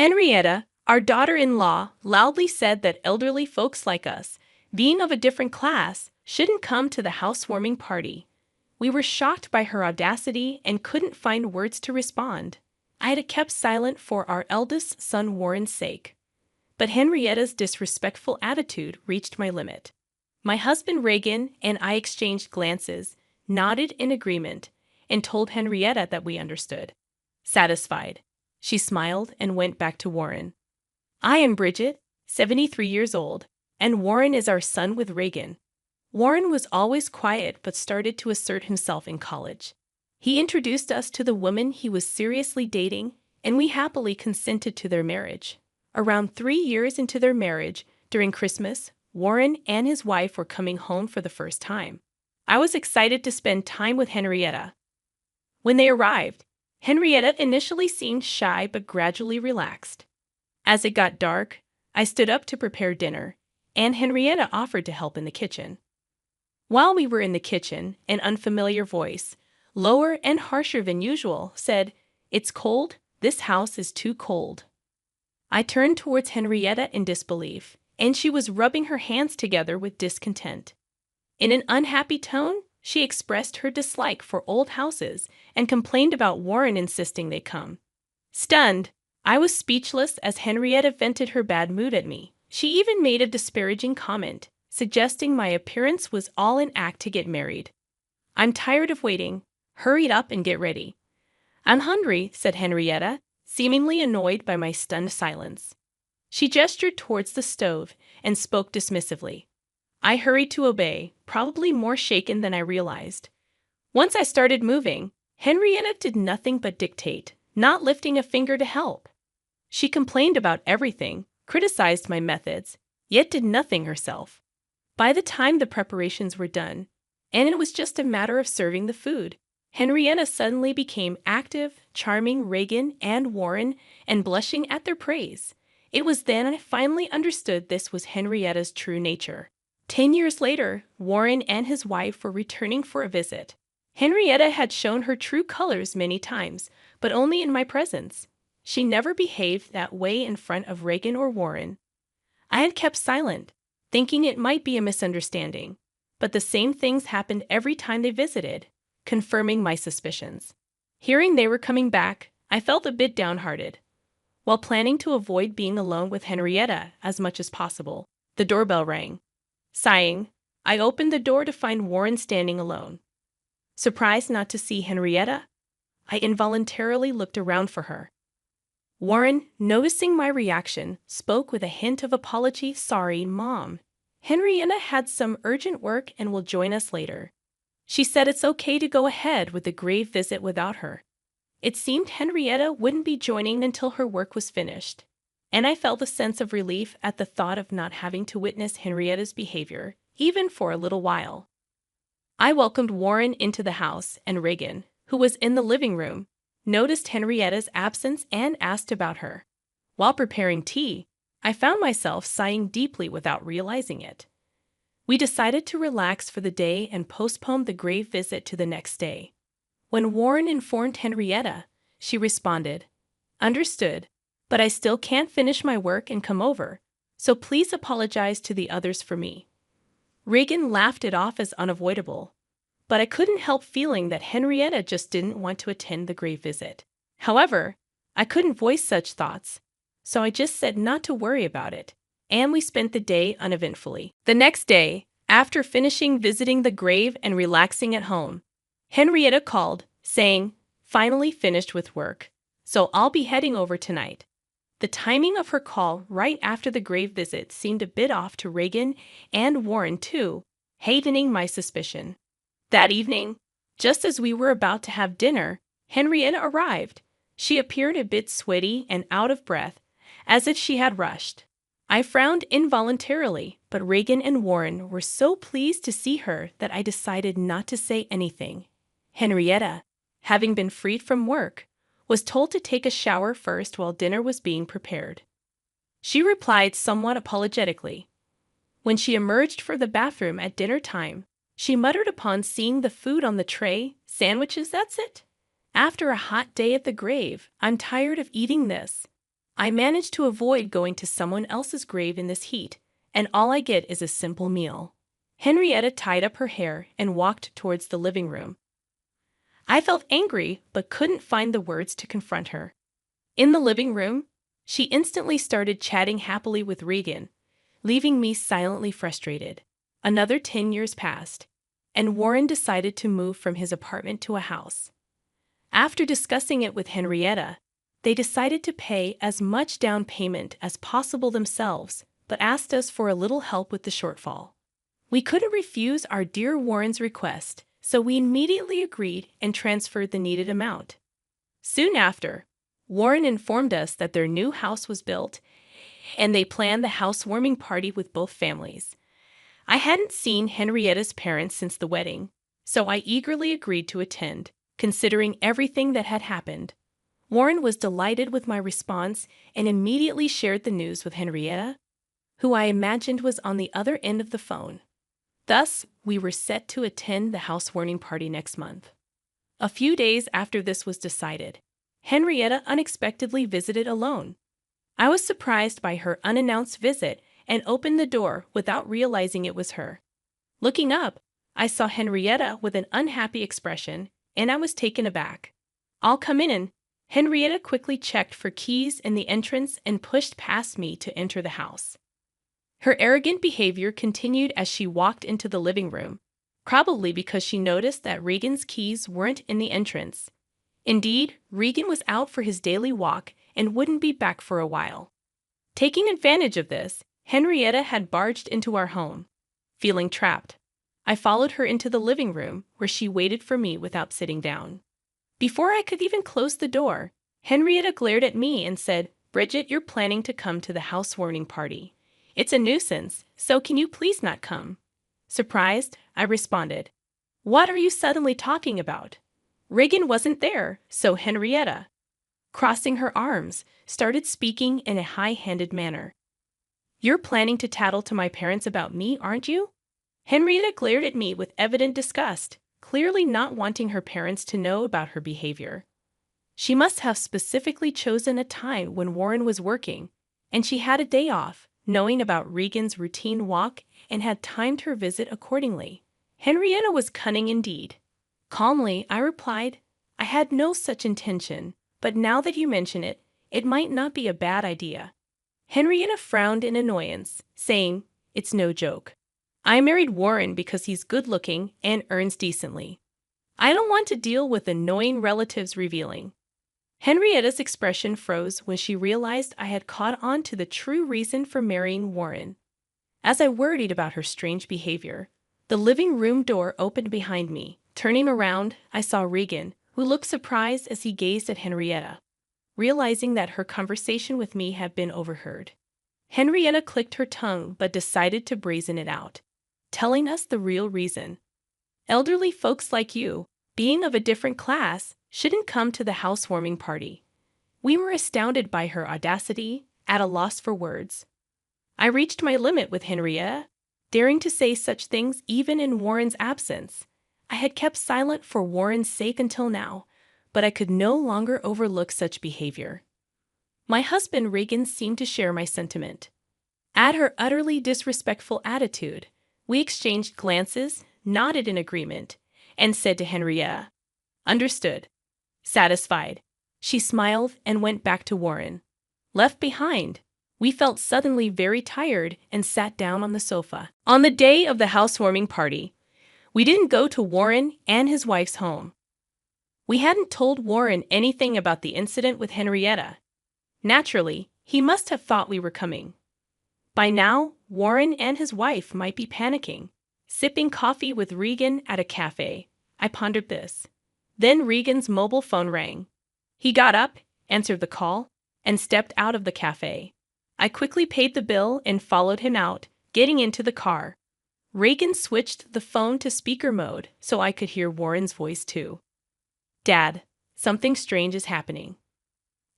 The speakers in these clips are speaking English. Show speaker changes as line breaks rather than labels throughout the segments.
Henrietta, our daughter-in-law, loudly said that elderly folks like us, being of a different class, shouldn't come to the housewarming party. We were shocked by her audacity and couldn't find words to respond. I had kept silent for our eldest son Warren's sake. But Henrietta's disrespectful attitude reached my limit. My husband Reagan and I exchanged glances, nodded in agreement, and told Henrietta that we understood. Satisfied, she smiled and went back to Warren. I am Bridget, 73 years old, and Warren is our son with Reagan. Warren was always quiet but started to assert himself in college. He introduced us to the woman he was seriously dating, and we happily consented to their marriage. Around 3 years into their marriage, during Christmas, Warren and his wife were coming home for the first time. I was excited to spend time with Henrietta. When they arrived, Henrietta initially seemed shy but gradually relaxed. As it got dark, I stood up to prepare dinner, and Henrietta offered to help in the kitchen. While we were in the kitchen, an unfamiliar voice, lower and harsher than usual, said, "It's cold. This house is too cold." I turned towards Henrietta in disbelief, and she was rubbing her hands together with discontent. In an unhappy tone, she expressed her dislike for old houses and complained about Warren insisting they come. Stunned, I was speechless as Henrietta vented her bad mood at me. She even made a disparaging comment, suggesting my appearance was all an act to get married. "I'm tired of waiting. Hurry up and get ready." "I'm hungry," said Henrietta, seemingly annoyed by my stunned silence. She gestured towards the stove and spoke dismissively. I hurried to obey, probably more shaken than I realized. Once I started moving, Henrietta did nothing but dictate, not lifting a finger to help. She complained about everything, criticized my methods, yet did nothing herself. By the time the preparations were done, and it was just a matter of serving the food, Henrietta suddenly became active, charming Reagan and Warren, and blushing at their praise. It was then I finally understood this was Henrietta's true nature. 10 years later, Warren and his wife were returning for a visit. Henrietta had shown her true colors many times, but only in my presence. She never behaved that way in front of Reagan or Warren. I had kept silent, thinking it might be a misunderstanding, but the same things happened every time they visited, confirming my suspicions. Hearing they were coming back, I felt a bit downhearted. While planning to avoid being alone with Henrietta as much as possible, the doorbell rang. Sighing, I opened the door to find Warren standing alone. Surprised not to see Henrietta, I involuntarily looked around for her. Warren, noticing my reaction, spoke with a hint of apology. "Sorry, Mom. Henrietta had some urgent work and will join us later. She said it's okay to go ahead with the grave visit without her." It seemed Henrietta wouldn't be joining until her work was finished, and I felt a sense of relief at the thought of not having to witness Henrietta's behavior, even for a little while. I welcomed Warren into the house, and Reagan, who was in the living room, noticed Henrietta's absence and asked about her. While preparing tea, I found myself sighing deeply without realizing it. We decided to relax for the day and postpone the grave visit to the next day. When Warren informed Henrietta, she responded, "Understood, but I still can't finish my work and come over, so please apologize to the others for me." Reagan laughed it off as unavoidable, but I couldn't help feeling that Henrietta just didn't want to attend the grave visit. However, I couldn't voice such thoughts, so I just said not to worry about it, and we spent the day uneventfully. The next day, after finishing visiting the grave and relaxing at home, Henrietta called, saying, "Finally finished with work, so I'll be heading over tonight." The timing of her call right after the grave visit seemed a bit off to Reagan and Warren too, hastening my suspicion. That evening, just as we were about to have dinner, Henrietta arrived. She appeared a bit sweaty and out of breath, as if she had rushed. I frowned involuntarily, but Reagan and Warren were so pleased to see her that I decided not to say anything. Henrietta, having been freed from work, was told to take a shower first while dinner was being prepared. She replied somewhat apologetically. When she emerged from the bathroom at dinner time, she muttered upon seeing the food on the tray, "Sandwiches, that's it? After a hot day at the grave, I'm tired of eating this." I managed to avoid going to someone else's grave in this heat, and all I get is a simple meal. Henrietta tied up her hair and walked towards the living room. I felt angry but couldn't find the words to confront her. In the living room, she instantly started chatting happily with Regan, leaving me silently frustrated. Another 10 years passed, and Warren decided to move from his apartment to a house. After discussing it with Henrietta, they decided to pay as much down payment as possible themselves, but asked us for a little help with the shortfall. We couldn't refuse our dear Warren's request, so we immediately agreed and transferred the needed amount. Soon after, Warren informed us that their new house was built, and they planned the housewarming party with both families. I hadn't seen Henrietta's parents since the wedding, so I eagerly agreed to attend, considering everything that had happened. Warren was delighted with my response and immediately shared the news with Henrietta, who I imagined was on the other end of the phone. Thus, we were set to attend the housewarming party next month. A few days after this was decided, Henrietta unexpectedly visited alone. I was surprised by her unannounced visit and opened the door without realizing it was her. Looking up, I saw Henrietta with an unhappy expression, and I was taken aback. "I'll come in." Henrietta quickly checked for keys in the entrance and pushed past me to enter the house. Her arrogant behavior continued as she walked into the living room, probably because she noticed that Regan's keys weren't in the entrance. Indeed, Regan was out for his daily walk and wouldn't be back for a while. Taking advantage of this, Henrietta had barged into our home. Feeling trapped, I followed her into the living room, where she waited for me without sitting down. Before I could even close the door, Henrietta glared at me and said, "Bridget, you're planning to come to the housewarming party. It's a nuisance, so can you please not come?" Surprised, I responded, "What are you suddenly talking about? Regan wasn't there," so Henrietta, crossing her arms, started speaking in a high-handed manner. "You're planning to tattle to my parents about me, aren't you?" Henrietta glared at me with evident disgust, clearly not wanting her parents to know about her behavior. She must have specifically chosen a time when Warren was working, and she had a day off, knowing about Regan's routine walk, and had timed her visit accordingly. Henrietta was cunning indeed. Calmly, I replied, "I had no such intention, but now that you mention it, it might not be a bad idea." Henrietta frowned in annoyance, saying, "It's no joke. I married Warren because he's good-looking and earns decently. I don't want to deal with annoying relatives revealing." Henrietta's expression froze when she realized I had caught on to the true reason for marrying Warren. As I worried about her strange behavior, the living room door opened behind me. Turning around, I saw Regan, who looked surprised as he gazed at Henrietta, realizing that her conversation with me had been overheard. Henrietta clicked her tongue but decided to brazen it out, telling us the real reason. "Elderly folks like you, being of a different class, shouldn't come to the housewarming party." We were astounded by her audacity, at a loss for words. I reached my limit with Henrietta, daring to say such things even in Warren's absence. I had kept silent for Warren's sake until now, but I could no longer overlook such behavior. My husband Regan seemed to share my sentiment. At her utterly disrespectful attitude, we exchanged glances, nodded in agreement, and said to Henrietta, "Understood." Satisfied, she smiled and went back to Warren. Left behind, we felt suddenly very tired and sat down on the sofa. On the day of the housewarming party, we didn't go to Warren and his wife's home. We hadn't told Warren anything about the incident with Henrietta. Naturally, he must have thought we were coming. By now, Warren and his wife might be panicking. Sipping coffee with Regan at a cafe, I pondered this. Then Regan's mobile phone rang. He got up, answered the call, and stepped out of the cafe. I quickly paid the bill and followed him out, getting into the car. Regan switched the phone to speaker mode so I could hear Warren's voice too. "Dad, something strange is happening.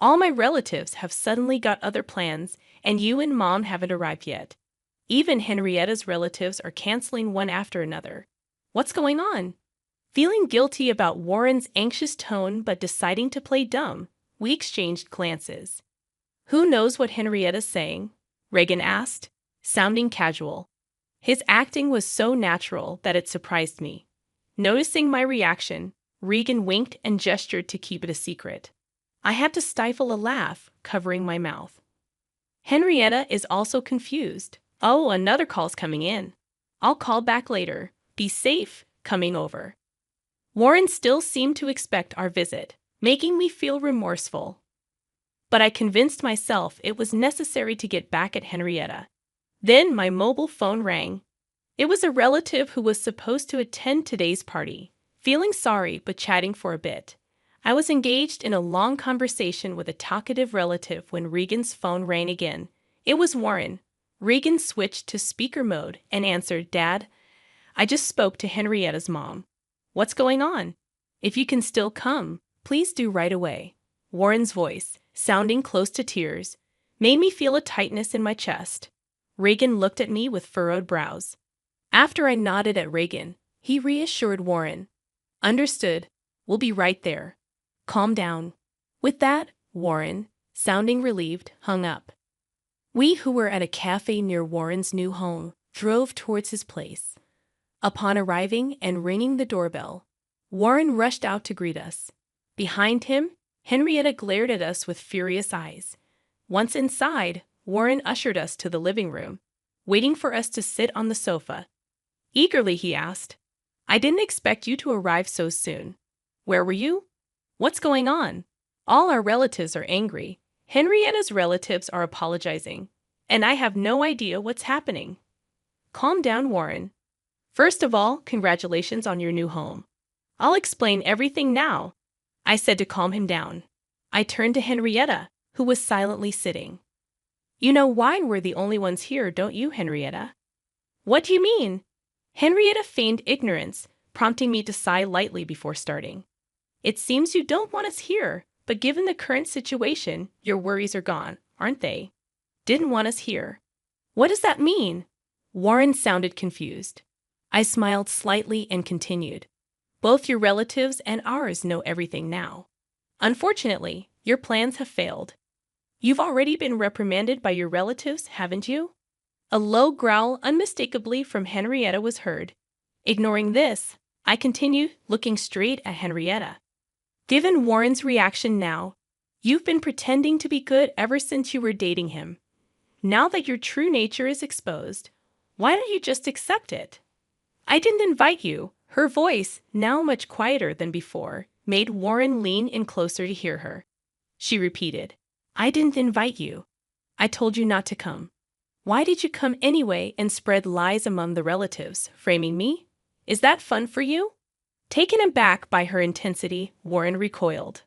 All my relatives have suddenly got other plans, and you and Mom haven't arrived yet. Even Henrietta's relatives are canceling one after another. What's going on?" Feeling guilty about Warren's anxious tone but deciding to play dumb, we exchanged glances. Who knows what Henrietta's saying? Reagan asked, sounding casual. His acting was so natural that it surprised me. Noticing my reaction, Regan winked and gestured to keep it a secret. I had to stifle a laugh, covering my mouth. Henrietta is also confused. Oh, another call's coming in. I'll call back later. Be safe, coming over. Warren still seemed to expect our visit, making me feel remorseful. But I convinced myself it was necessary to get back at Henrietta. Then my mobile phone rang. It was a relative who was supposed to attend today's party. Feeling sorry but chatting for a bit, I was engaged in a long conversation with a talkative relative when Regan's phone rang again. It was Warren. Regan switched to speaker mode and answered, "Dad, I just spoke to Henrietta's mom. What's going on? If you can still come, please do right away." Warren's voice, sounding close to tears, made me feel a tightness in my chest. Regan looked at me with furrowed brows. After I nodded at Regan, he reassured Warren. "Understood. We'll be right there. Calm down." With that, Warren, sounding relieved, hung up. We who were at a cafe near Warren's new home drove towards his place. Upon arriving and ringing the doorbell, Warren rushed out to greet us. Behind him, Henrietta glared at us with furious eyes. Once inside, Warren ushered us to the living room, waiting for us to sit on the sofa. Eagerly, he asked, "I didn't expect you to arrive so soon. Where were you? What's going on? All our relatives are angry. Henrietta's relatives are apologizing, and I have no idea what's happening." Calm down, Warren. First of all, congratulations on your new home. I'll explain everything now, I said to calm him down. I turned to Henrietta, who was silently sitting. You know why we're the only ones here, don't you, Henrietta? What do you mean? Henrietta feigned ignorance, prompting me to sigh lightly before starting. It seems you don't want us here, but given the current situation, your worries are gone, aren't they? Didn't want us here. What does that mean? Warren sounded confused. I smiled slightly and continued. Both your relatives and ours know everything now. Unfortunately, your plans have failed. You've already been reprimanded by your relatives, haven't you? A low growl unmistakably from Henrietta was heard. Ignoring this, I continued, looking straight at Henrietta. Given Warren's reaction now, you've been pretending to be good ever since you were dating him. Now that your true nature is exposed, why don't you just accept it? I didn't invite you. Her voice, now much quieter than before, made Warren lean in closer to hear her. She repeated, I didn't invite you. I told you not to come. Why did you come anyway and spread lies among the relatives, framing me? Is that fun for you? Taken aback by her intensity, Warren recoiled.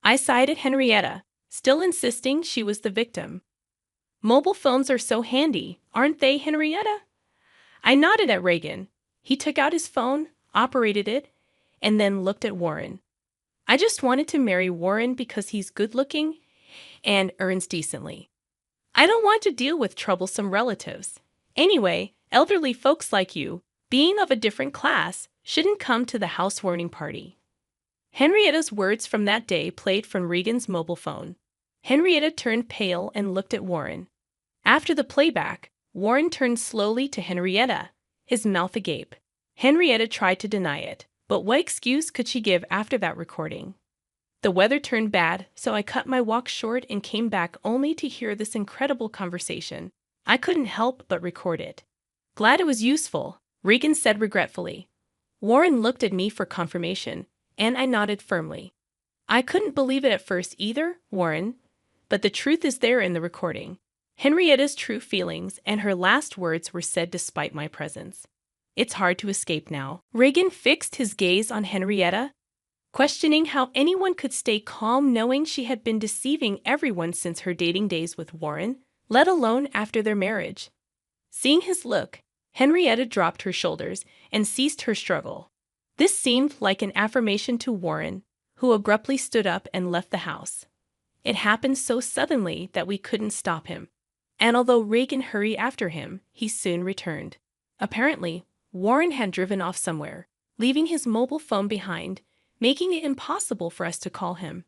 I sighed at Henrietta, still insisting she was the victim. Mobile phones are so handy, aren't they, Henrietta? I nodded at Regan. He took out his phone, operated it, and then looked at Warren. I just wanted to marry Warren because he's good-looking and earns decently. I don't want to deal with troublesome relatives. Anyway, elderly folks like you, being of a different class, shouldn't come to the housewarming party. Henrietta's words from that day played from Regan's mobile phone. Henrietta turned pale and looked at Warren. After the playback, Warren turned slowly to Henrietta, his mouth agape. Henrietta tried to deny it, but what excuse could she give after that recording? The weather turned bad, so I cut my walk short and came back only to hear this incredible conversation. I couldn't help but record it. Glad it was useful, Regan said regretfully. Warren looked at me for confirmation, and I nodded firmly. I couldn't believe it at first either, Warren, but the truth is there in the recording. Henrietta's true feelings and her last words were said despite my presence. It's hard to escape now. Regan fixed his gaze on Henrietta, questioning how anyone could stay calm knowing she had been deceiving everyone since her dating days with Warren, let alone after their marriage. Seeing his look, Henrietta dropped her shoulders and ceased her struggle. This seemed like an affirmation to Warren, who abruptly stood up and left the house. It happened so suddenly that we couldn't stop him. And although Regan hurried after him, he soon returned. Apparently, Warren had driven off somewhere, leaving his mobile phone behind, making it impossible for us to call him.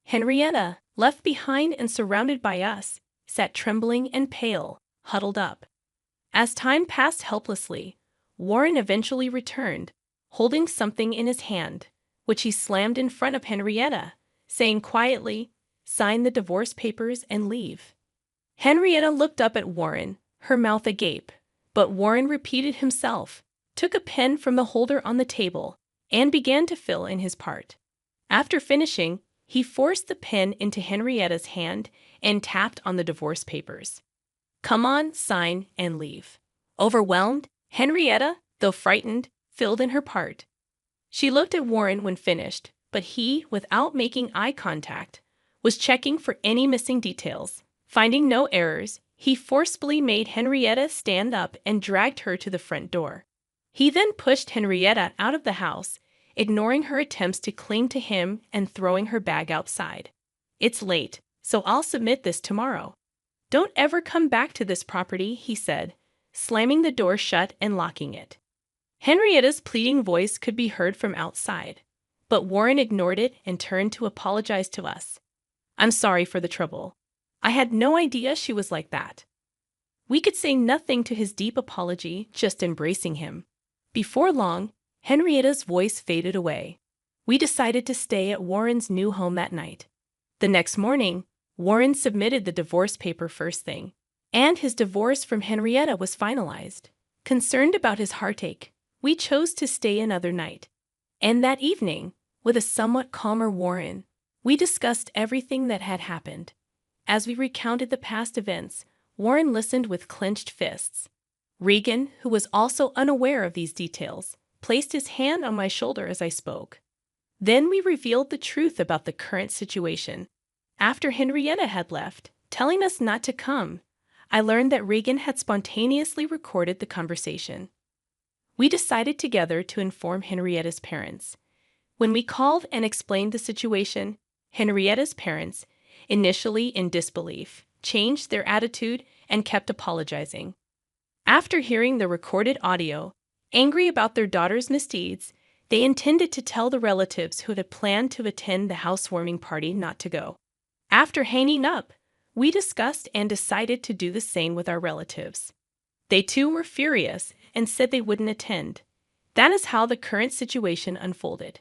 Henrietta, left behind and surrounded by us, sat trembling and pale, huddled up. As time passed helplessly, Warren eventually returned, holding something in his hand, which he slammed in front of Henrietta, saying quietly, "Sign the divorce papers and leave." Henrietta looked up at Warren, her mouth agape, but Warren repeated himself, took a pen from the holder on the table, and began to fill in his part. After finishing, he forced the pen into Henrietta's hand and tapped on the divorce papers. "Come on, sign, and leave." Overwhelmed, Henrietta, though frightened, filled in her part. She looked at Warren when finished, but he, without making eye contact, was checking for any missing details. Finding no errors, he forcefully made Henrietta stand up and dragged her to the front door. He then pushed Henrietta out of the house, ignoring her attempts to cling to him and throwing her bag outside. "It's late, so I'll submit this tomorrow. Don't ever come back to this property," he said, slamming the door shut and locking it. Henrietta's pleading voice could be heard from outside, but Warren ignored it and turned to apologize to us. "I'm sorry for the trouble. I had no idea she was like that." We could say nothing to his deep apology, just embracing him. Before long, Henrietta's voice faded away. We decided to stay at Warren's new home that night. The next morning, Warren submitted the divorce paper first thing, and his divorce from Henrietta was finalized. Concerned about his heartache, we chose to stay another night. And that evening, with a somewhat calmer Warren, we discussed everything that had happened. As we recounted the past events, Warren listened with clenched fists. Regan, who was also unaware of these details, placed his hand on my shoulder as I spoke. Then we revealed the truth about the current situation. After Henrietta had left, telling us not to come, I learned that Regan had spontaneously recorded the conversation. We decided together to inform Henrietta's parents. When we called and explained the situation, Henrietta's parents, initially in disbelief, changed their attitude and kept apologizing. After hearing the recorded audio, angry about their daughter's misdeeds, they intended to tell the relatives who had planned to attend the housewarming party not to go. After hanging up, we discussed and decided to do the same with our relatives. They too were furious and said they wouldn't attend. That is how the current situation unfolded.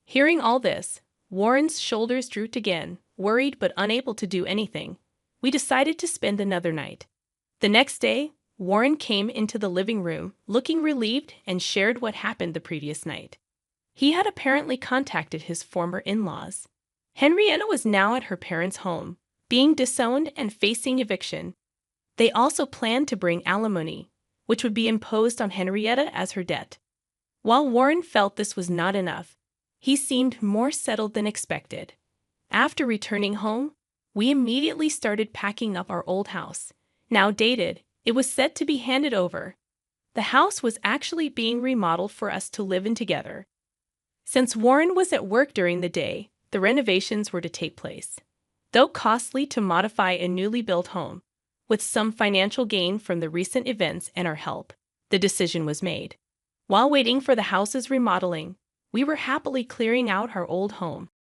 Hearing all this, Warren's shoulders drooped again, worried but unable to do anything. We decided to spend another night. The next day, Warren came into the living room, looking relieved, and shared what happened the previous night. He had apparently contacted his former in-laws. Henrietta was now at her parents' home, being disowned and facing eviction. They also planned to bring alimony, which would be imposed on Henrietta as her debt. While Warren felt this was not enough, he seemed more settled than expected. After returning home, we immediately started packing up our old house. Now dated, it was set to be handed over. The house was actually being remodeled for us to live in together. Since Warren was at work during the day, the renovations were to take place. Though costly to modify a newly built home, with some financial gain from the recent events and our help, the decision was made. While waiting for the house's remodeling, we were happily clearing out our old home.